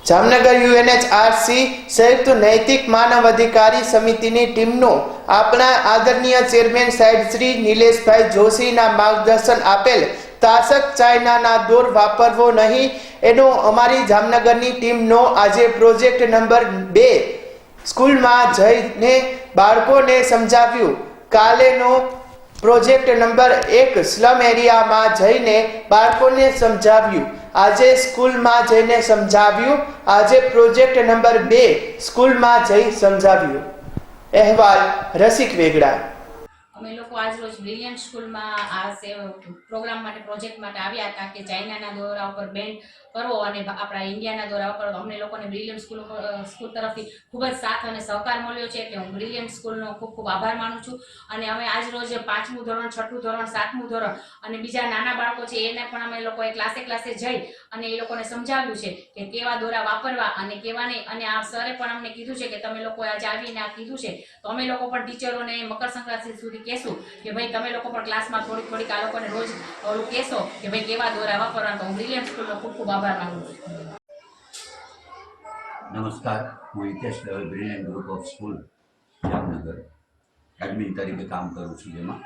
જામનગર યુએનએચઆરસી સંયુક્ત નૈતિક માનવ અધિકારી સમિતિની ટીમનું આપણા આદરણીય ચેરમેન સાહેબ શ્રી નિલેશભાઈ જોશીના માર્ગદર્શન આપેલ તાસક ચાઇનાના દોર વાપરવો નહીં એનો અમારી જામનગરની ટીમનો આજે પ્રોજેક્ટ નંબર 2 સ્કૂલમાં જઈને બાળકોને સમજાવ્યું. કાલેનો પ્રોજેક્ટ નંબર 1 સ્લમ એરિયામાં જઈને બાળકોને સમજાવ્યું. આજે સ્કૂલમાં જઈને સમજાવ્યું. આજે પ્રોજેક્ટ નંબર 2 સ્કૂલમાં જઈ સમજાવ્યું. અહેવાલ રસિક વેગડા. અમે લોકો આજ રોજ બ્રિલિયન્ટ સ્કૂલમાં આ પ્રોગ્રામ માટે પ્રોજેક્ટ માટે આવ્યા હતા કે ચાઇનાના દોરા ઉપર બેન કરવો અને આપણા ઇન્ડિયાના દોરા ઉપર. અમને લોકોને બ્રિલિયન્ટ સ્કૂલ તરફથી ખૂબ જ સાથ અને સહકાર મળ્યો છે એટલે હું બ્રિલિયન્ટ સ્કૂલનો ખૂબ ખૂબ આભાર માનું છું. અને અમે આજ રોજ 5મું ધોરણ, 6ઠું ધોરણ, 7મું ધોરણ અને બીજા નાના બાળકો છે એને પણ અમે લોકોએ ક્લાસે જઈ અને એ લોકોને સમજાવ્યું છે કે કેવા દોરા વાપરવા અને કેવા નહીં. અને આ સરે પણ અમને કીધું છે કે તમે લોકો આજે આવીને આ કીધું છે તો અમે લોકો પણ ટીચરોને મકર સંક્રાંતિ સુધી કહેશું કે ભાઈ તમે લોકો પણ ક્લાસમાં થોડીક આ લોકોને રોજ ઓલું કહેશો કે ભાઈ કેવા દોરા વાપરવા. તો હું બ્રિલિયન્ટ સ્કૂલનો ખૂબ ખૂબ આભાર માનું છું. નમસ્કાર, હું Hitesh Dave brilliant group of school Jamnagar admin તરીકે કામ કરું છું. જેમાં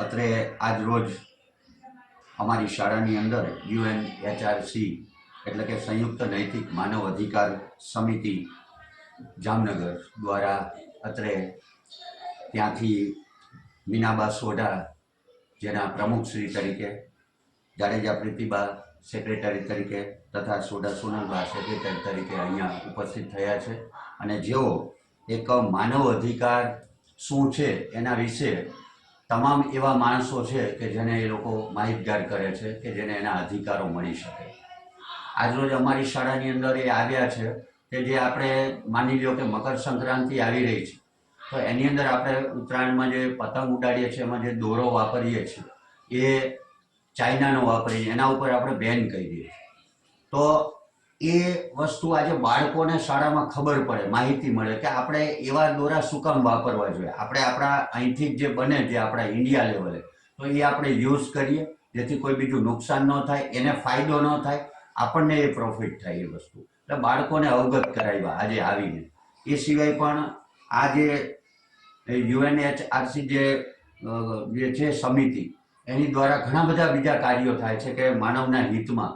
અત્રે આજ રોજ અમારી શાળાની અંદર યુએનએચઆરસી એટલે કે સંયુક્ત નૈતિક માનવ અધિકાર સમિતિ જામનગર દ્વારા અત્રે ત્યાંથી મીનાબા સોઢા જેના પ્રમુખશ્રી તરીકે, જાડેજા પ્રીતિબા સેક્રેટરી તરીકે તથા સોઢા સોનલબા સેક્રેટરી તરીકે અહીંયા ઉપસ્થિત થયા છે. અને જેઓ એક માનવ અધિકાર શું છે એના વિશે તમામ એવા માણસો છે કે જેને એ લોકો માહિતગાર કરે છે કે જેને એના અધિકારો મળી શકે. આજરોજ અમારી શાળાની અંદર એ આવ્યા છે કે જે આપણે માની લો કે મકર સંક્રાંતિ આવી રહી છે તો એની અંદર આપણે ઉત્તરાયણમાં જે પતંગ ઉડાડીએ છીએ એમાં જે દોરો વાપરીએ છીએ એ ચાઇનાનો વાપરીએ, એના ઉપર આપણે બેન કરી દઈએ. તો એ વસ્તુ આજે બાળકોને શાળામાં ખબર પડે, માહિતી મળે કે આપણે એવા દોરા શું કામ વાપરવા જોઈએ. આપણે આપણા અહીંથી જે બને જે આપણા ઇન્ડિયા લેવલે તો એ આપણે યુઝ કરીએ જેથી કોઈ બીજું નુકસાન ન થાય, એને ફાયદો ન થાય, આપણને એ પ્રોફિટ થાય એ વસ્તુ. એટલે બાળકોને અવગત કરાવ્યા આજે આવીને. એ સિવાય પણ આ જે યુએનએચઆરસી જે છે સમિતિ એની દ્વારા ઘણા બધા બીજા કાર્યો થાય છે કે માનવના હિતમાં